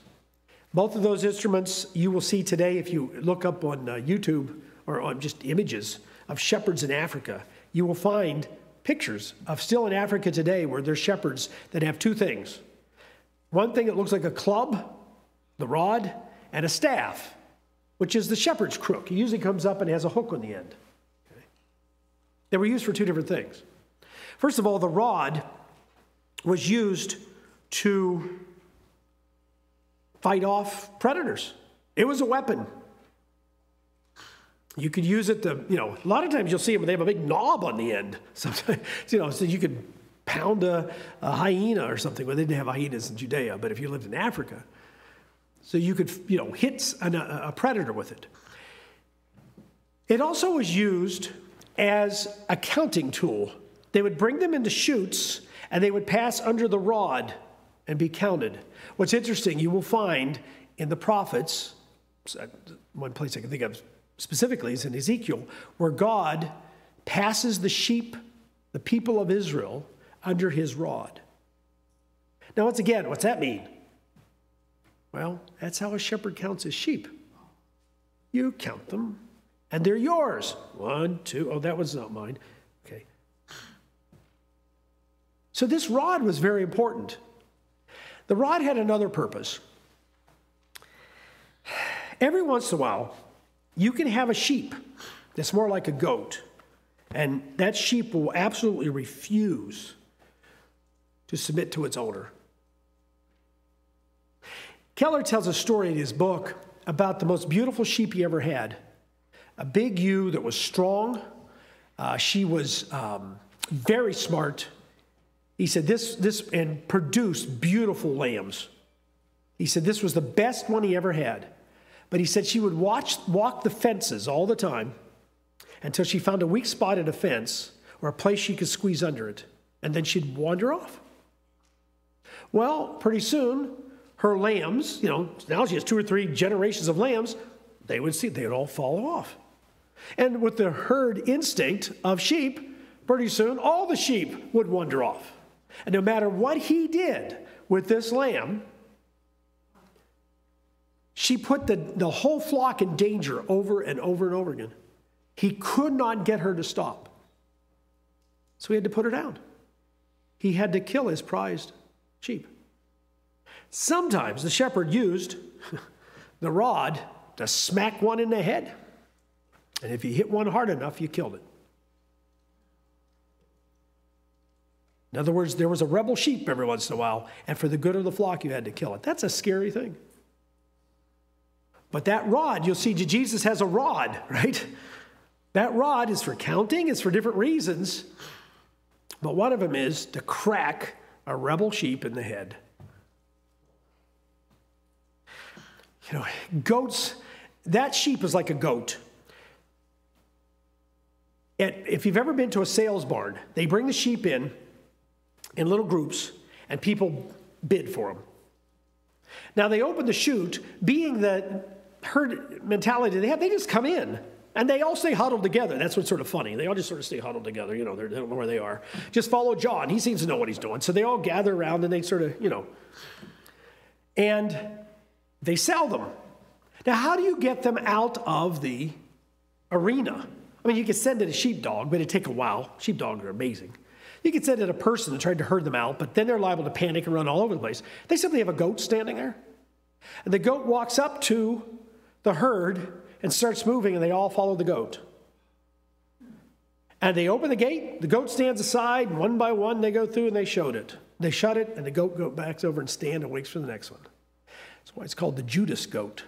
Both of those instruments you will see today if you look up on YouTube or on just images of shepherds in Africa. You will find pictures of still in Africa today where there's shepherds that have 2 things. One thing that looks like a club, the rod, and a staff, which is the shepherd's crook. It usually comes up and has a hook on the end. Okay. They were used for 2 different things. First of all, the rod was used to fight off predators. It was a weapon. You could use it to, a lot of times you'll see them, they have a big knob on the end. Sometimes, so you could pound a hyena or something. Well, they didn't have hyenas in Judea, but if you lived in Africa. So you could, hit a predator with it. It also was used as a counting tool. They would bring them into chutes and they would pass under the rod and be counted. What's interesting, you will find in the prophets, one place I can think of specifically is in Ezekiel, where God passes the sheep, the people of Israel, under his rod. Now, once again, what's that mean? Well, that's how a shepherd counts his sheep. You count them, and they're yours. 1, 2, oh, that was not mine. Okay. So this rod was very important. The rod had another purpose. Every once in a while, you can have a sheep that's more like a goat, and that sheep will absolutely refuse to submit to its owner. Keller tells a story in his book about the most beautiful sheep he ever had. A big ewe that was strong. She was very smart. He said this and produced beautiful lambs. He said this was the best one he ever had. But he said she would walk the fences all the time until she found a weak spot in a fence or a place she could squeeze under it. And then she'd wander off. Well, pretty soon, her lambs, now she has 2 or 3 generations of lambs, they would all follow off. And with the herd instinct of sheep, pretty soon all the sheep would wander off. And no matter what he did with this lamb, she put the whole flock in danger over and over and over again. He could not get her to stop. So he had to put her down. He had to kill his prized sheep. Sometimes the shepherd used the rod to smack one in the head. And if you hit one hard enough, you killed it. In other words, there was a rebel sheep every once in a while, and for the good of the flock, you had to kill it. That's a scary thing. But that rod, you'll see Jesus has a rod, right? That rod is for counting, it's for different reasons. But one of them is to crack a rebel sheep in the head. Goats, that sheep is like a goat. And if you've ever been to a sales barn, they bring the sheep in little groups, and people bid for them. Now, they open the chute, being the herd mentality they have, they just come in, and they all stay huddled together. That's what's sort of funny. They all just sort of stay huddled together. They don't know where they are. Just follow John. He seems to know what he's doing. So they all gather around, and they sort of, and they sell them. Now, how do you get them out of the arena? I mean, you could send it a sheepdog, but it'd take a while. Sheepdogs are amazing. You could send it a person and try to herd them out, but then they're liable to panic and run all over the place. They simply have a goat standing there. And the goat walks up to the herd and starts moving, and they all follow the goat. And they open the gate, the goat stands aside, and one by one they go through and they shut it. They shut it, and the goat goes back over and stands and waits for the next one. That's why it's called the Judas goat.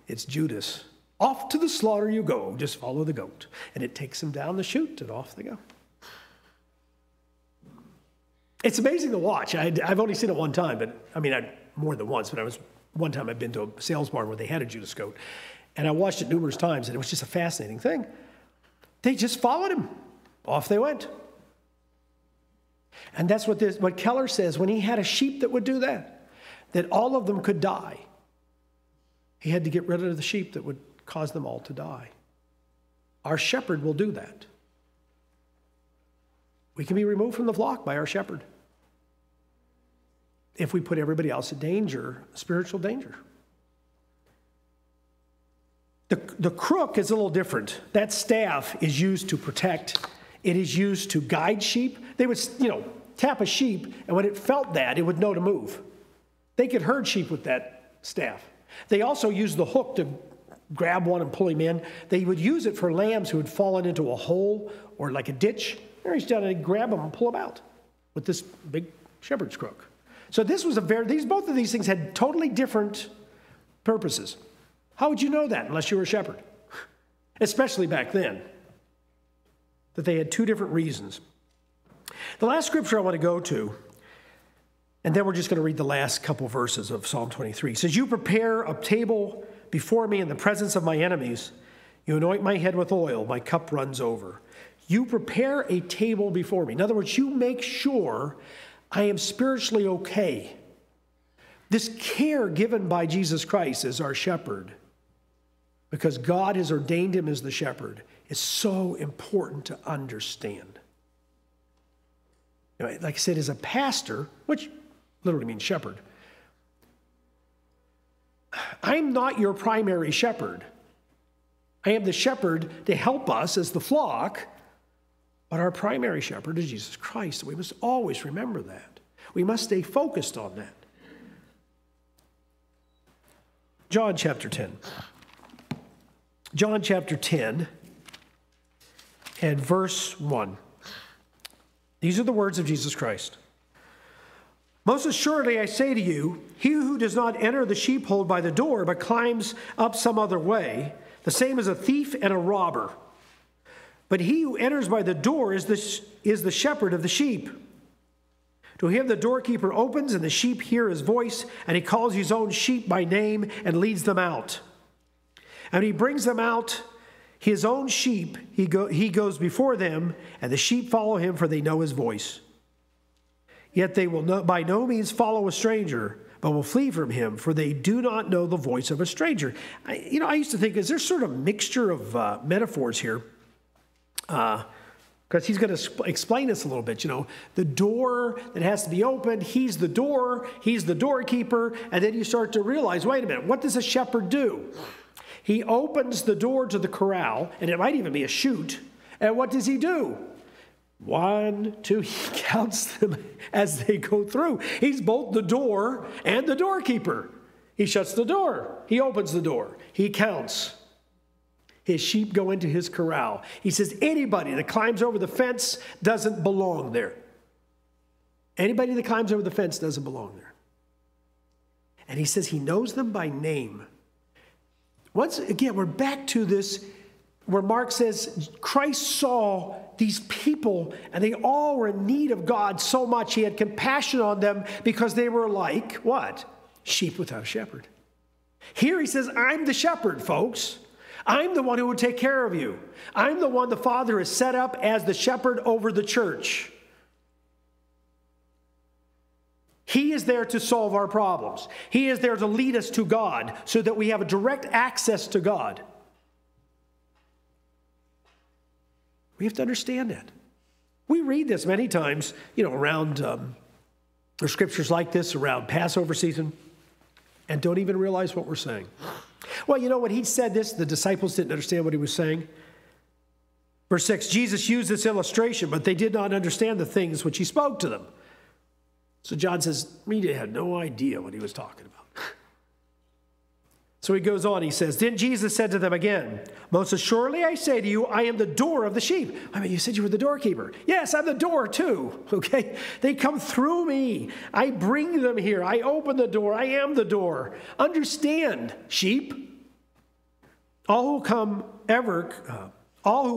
It's Judas. Off to the slaughter you go, just follow the goat. And it takes them down the chute, and off they go. It's amazing to watch. I've only seen it one time, but more than once, but one time I've been to a sales barn where they had a Judas goat, and I watched it numerous times, and it was just a fascinating thing. They just followed him. Off they went. And that's what Keller says when he had a sheep that would do that all of them could die. He had to get rid of the sheep that would cause them all to die. Our shepherd will do that. We can be removed from the flock by our shepherd if we put everybody else in danger, spiritual danger. The crook is a little different. That staff is used to protect. It is used to guide sheep. They would, tap a sheep, and when it felt that, it would know to move. They could herd sheep with that staff. They also used the hook to grab one and pull him in. They would use it for lambs who had fallen into a hole or like a ditch. They reach down and grab them and pull them out with this big shepherd's crook. So this was both of these things had totally different purposes. How would you know that unless you were a shepherd? Especially back then, that they had 2 different reasons. The last scripture I want to go to, and then we're just going to read the last couple verses of Psalm 23. It says, you prepare a table before me in the presence of my enemies. You anoint my head with oil, my cup runs over. You prepare a table before me. In other words, you make sure I am spiritually okay. This care given by Jesus Christ as our shepherd because God has ordained him as the shepherd, is so important to understand. You know, like I said, as a pastor, which literally means shepherd, I'm not your primary shepherd. I am the shepherd to help us as the flock, but our primary shepherd is Jesus Christ. We must always remember that. We must stay focused on that. John chapter 10. John chapter 10 and verse 1. These are the words of Jesus Christ. Most assuredly, I say to you, he who does not enter the sheepfold by the door, but climbs up some other way, the same is a thief and a robber. But he who enters by the door is the shepherd of the sheep. To him the doorkeeper opens, and the sheep hear his voice, and he calls his own sheep by name and leads them out. And he brings them out, his own sheep, he goes before them, and the sheep follow him, for they know his voice. Yet they will by no means follow a stranger, but will flee from him, for they do not know the voice of a stranger. I used to think, is there sort of a mixture of metaphors here? Because he's going to explain this a little bit. You know, the door that has to be opened, he's the door, he's the doorkeeper, and then you start to realize, wait a minute, what does a shepherd do? He opens the door to the corral, and it might even be a chute, and what does he do? 1, 2, he counts them as they go through. He's both the door and the doorkeeper. He shuts the door. He opens the door. He counts. His sheep go into his corral. He says anybody that climbs over the fence doesn't belong there. Anybody that climbs over the fence doesn't belong there. And he says he knows them by name. Once again, we're back to this where Mark says Christ saw these people and they all were in need of God so much. He had compassion on them because they were like, what? Sheep without a shepherd. Here he says, I'm the shepherd, folks. I'm the one who would take care of you. I'm the one the Father has set up as the shepherd over the church. He is there to solve our problems. He is there to lead us to God so that we have a direct access to God. We have to understand that. We read this many times, around there's scriptures like this around Passover season and don't even realize what we're saying. Well, when he said this, the disciples didn't understand what he was saying. Verse 6, Jesus used this illustration, but they did not understand the things which he spoke to them. So John says, we had no idea what he was talking about. So he goes on, he says, then Jesus said to them again, most assuredly I say to you, I am the door of the sheep. I mean, you said you were the doorkeeper. Yes, I'm the door too, okay? They come through me. I bring them here. I open the door. I am the door. Understand, sheep. All who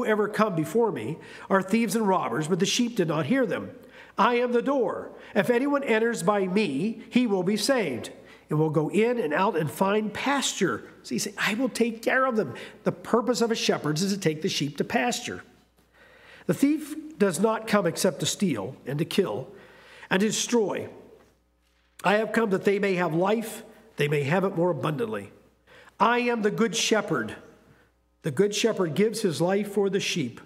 ever come before me are thieves and robbers, but the sheep did not hear them. I am the door. If anyone enters by me, he will be saved. And will go in and out and find pasture. So he said, I will take care of them. The purpose of a shepherd is to take the sheep to pasture. The thief does not come except to steal and to kill and to destroy. I have come that they may have life, they may have it more abundantly. I am the good shepherd. The good shepherd gives his life for the sheep.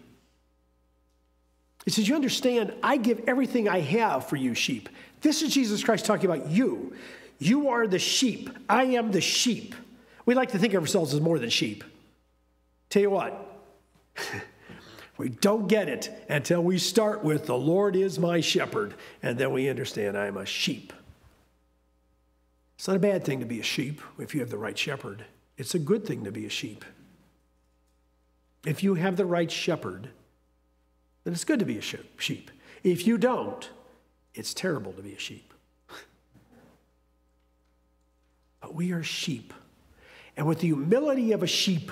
He says, you understand, I give everything I have for you, sheep. This is Jesus Christ talking about you. You are the sheep. I am the sheep. We like to think of ourselves as more than sheep. Tell you what, we don't get it until we start with the Lord is my shepherd, and then we understand I am a sheep. It's not a bad thing to be a sheep if you have the right shepherd. It's a good thing to be a sheep. If you have the right shepherd, then it's good to be a sheep. If you don't, it's terrible to be a sheep. But we are sheep. And with the humility of a sheep,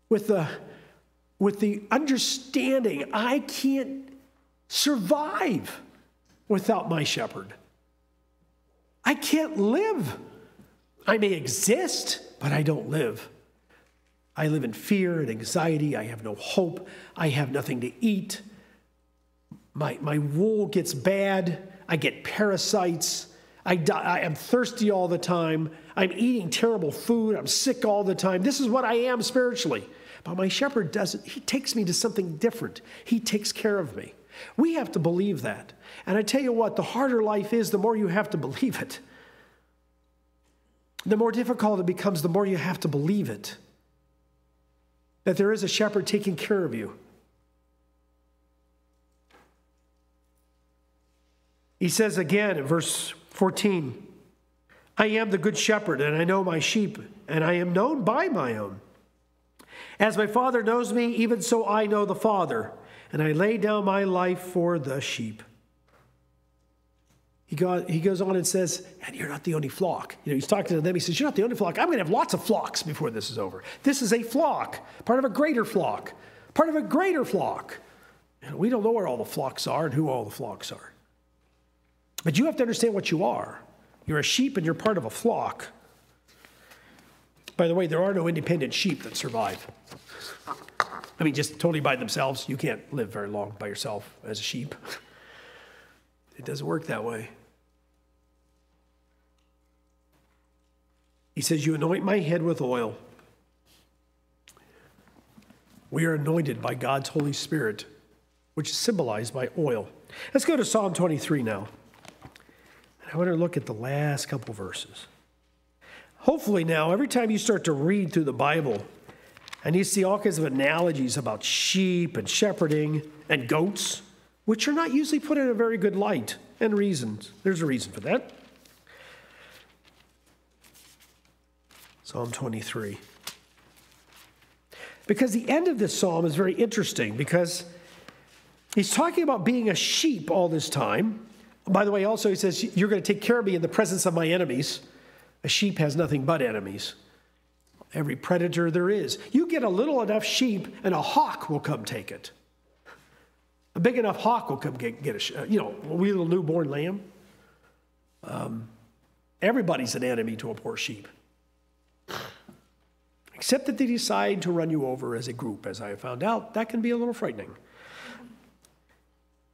with the understanding, I can't survive without my shepherd. I can't live. I may exist, but I don't live. I live in fear and anxiety. I have no hope. I have nothing to eat. My wool gets bad. I get parasites. I am thirsty all the time. I'm eating terrible food. I'm sick all the time. This is what I am spiritually. But my shepherd doesn't. He takes me to something different. He takes care of me. We have to believe that. And I tell you what, the harder life is, the more you have to believe it. The more difficult it becomes, the more you have to believe it. That there is a shepherd taking care of you. He says again in verse 14, I am the good shepherd, and I know my sheep, and I am known by my own. As my Father knows me, even so I know the Father, and I lay down my life for the sheep. He goes on and says, and you're not the only flock. He's talking to them. He says, you're not the only flock. I'm going to have lots of flocks before this is over. This is a flock, part of a greater flock, part of a greater flock. And we don't know where all the flocks are and who all the flocks are. But you have to understand what you are. You're a sheep and you're part of a flock. By the way, there are no independent sheep that survive. I mean, just totally by themselves. You can't live very long by yourself as a sheep. It doesn't work that way. He says, you anoint my head with oil. We are anointed by God's Holy Spirit, which is symbolized by oil. Let's go to Psalm 23 now. I want to look at the last couple verses. Hopefully now, every time you start to read through the Bible and you see all kinds of analogies about sheep and shepherding and goats, which are not usually put in a very good light, and reasons. There's a reason for that. Psalm 23. Because the end of this psalm is very interesting because he's talking about being a sheep all this time. By the way, also he says, you're going to take care of me in the presence of my enemies. A sheep has nothing but enemies. Every predator there is. You get a little enough sheep and a hawk will come take it. A big enough hawk will come get a wee little newborn lamb. Everybody's an enemy to a poor sheep. Except that they decide to run you over as a group, as I have found out. That can be a little frightening.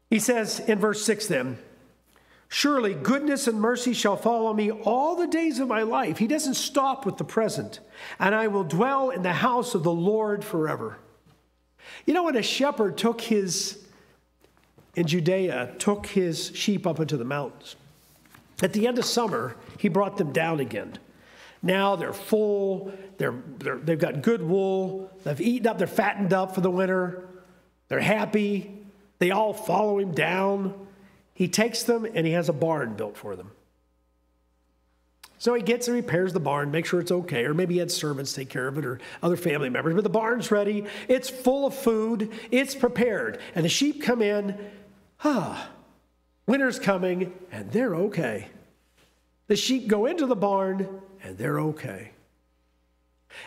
He says in verse 6 then, surely goodness and mercy shall follow me all the days of my life. He doesn't stop with the present. And I will dwell in the house of the Lord forever. You know, when a shepherd in Judea, took his sheep up into the mountains. At the end of summer, he brought them down again. Now they're full, they've got good wool, they've eaten up, they're fattened up for the winter, they're happy, they all follow him down. He takes them and he has a barn built for them. So he gets and repairs the barn, makes sure it's okay, or maybe he had servants take care of it or other family members, but the barn's ready, it's full of food, it's prepared, and the sheep come in. Winter's coming, and they're okay. The sheep go into the barn, and they're okay.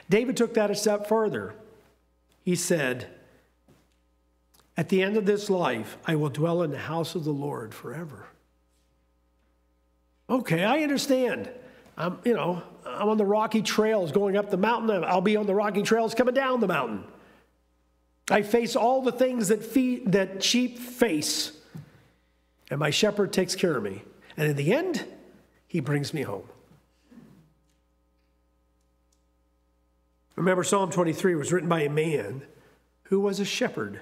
David took that a step further. He said, at the end of this life, I will dwell in the house of the Lord forever. Okay, I understand. I'm on the rocky trails going up the mountain. I'll be on the rocky trails coming down the mountain. I face all the things that sheep face. And my shepherd takes care of me. And in the end, he brings me home. Remember, Psalm 23 was written by a man who was a shepherd.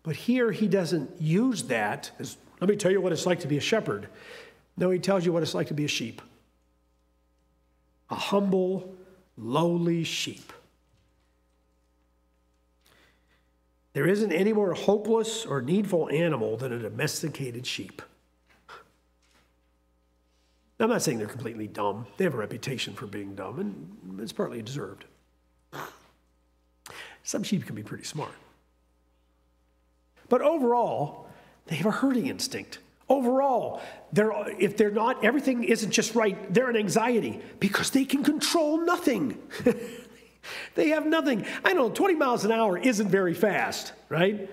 But here he doesn't use that as, let me tell you what it's like to be a shepherd. No, he tells you what it's like to be a sheep. A humble, lowly sheep. There isn't any more hopeless or needful animal than a domesticated sheep. I'm not saying they're completely dumb. They have a reputation for being dumb, and it's partly deserved. Some sheep can be pretty smart. But overall, they have a herding instinct. Overall, if they're not, everything isn't just right, they're in anxiety because they can control nothing. They have nothing. I know 20 miles an hour isn't very fast, right?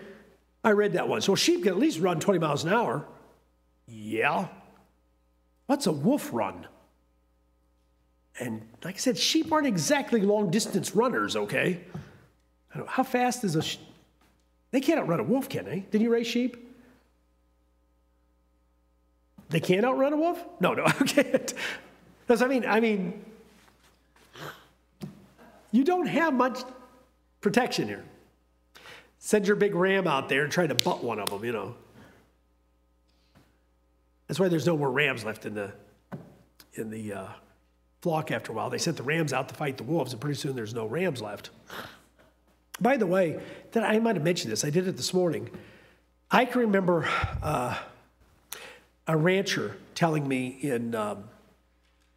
I read that one. So a sheep can at least run 20 miles an hour. Yeah. What's a wolf run? And like I said, sheep aren't exactly long-distance runners, okay? I don't know, how fast is a sheep? They can't outrun a wolf, can they? Didn't you raise sheep? They can't outrun a wolf? No, okay. Because I mean, you don't have much protection here. Send your big ram out there and try to butt one of them, you know. That's why there's no more rams left in the flock after a while. They sent the rams out to fight the wolves, and pretty soon there's no rams left. By the way, I might have mentioned this. I did it this morning. I can remember a rancher telling me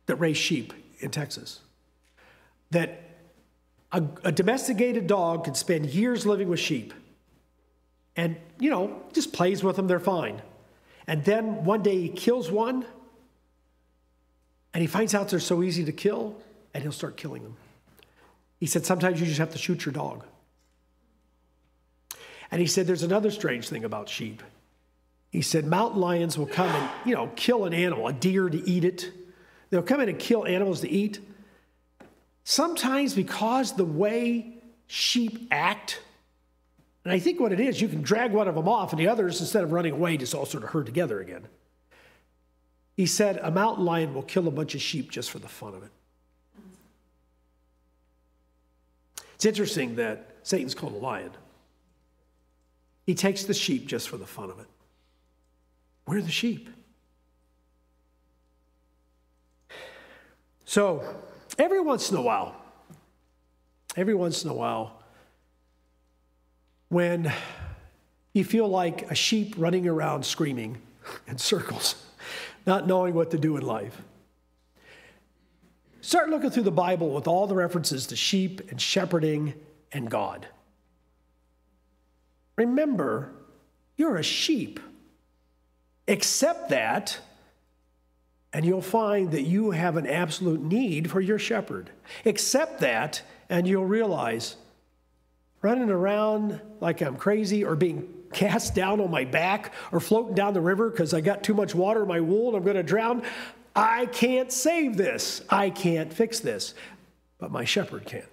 that raised sheep in Texas that a domesticated dog could spend years living with sheep and, you know, just plays with them, they're fine. And then one day he kills one and he finds out they're so easy to kill and he'll start killing them. He said, sometimes you just have to shoot your dog. And he said, there's another strange thing about sheep. He said, mountain lions will come and, you know, kill an animal, a deer to eat it. They'll come in and kill animals to eat. Sometimes because the way sheep act, and I think what it is, you can drag one of them off and the others, instead of running away, just all sort of herd together again. He said, a mountain lion will kill a bunch of sheep just for the fun of it. It's interesting that Satan's called a lion. He takes the sheep just for the fun of it. Where are the sheep? So, every once in a while, when you feel like a sheep running around screaming in circles, not knowing what to do in life, start looking through the Bible with all the references to sheep and shepherding and God. Remember, you're a sheep. Accept that, and you'll find that you have an absolute need for your shepherd. Accept that, and you'll realize running around like I'm crazy or being cast down on my back or floating down the river because I got too much water in my wool and I'm going to drown. I can't save this. I can't fix this. But my shepherd can.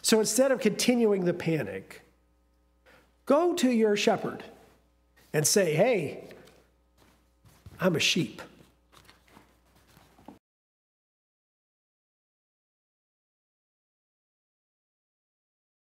So instead of continuing the panic, go to your shepherd and say, hey, I'm a sheep.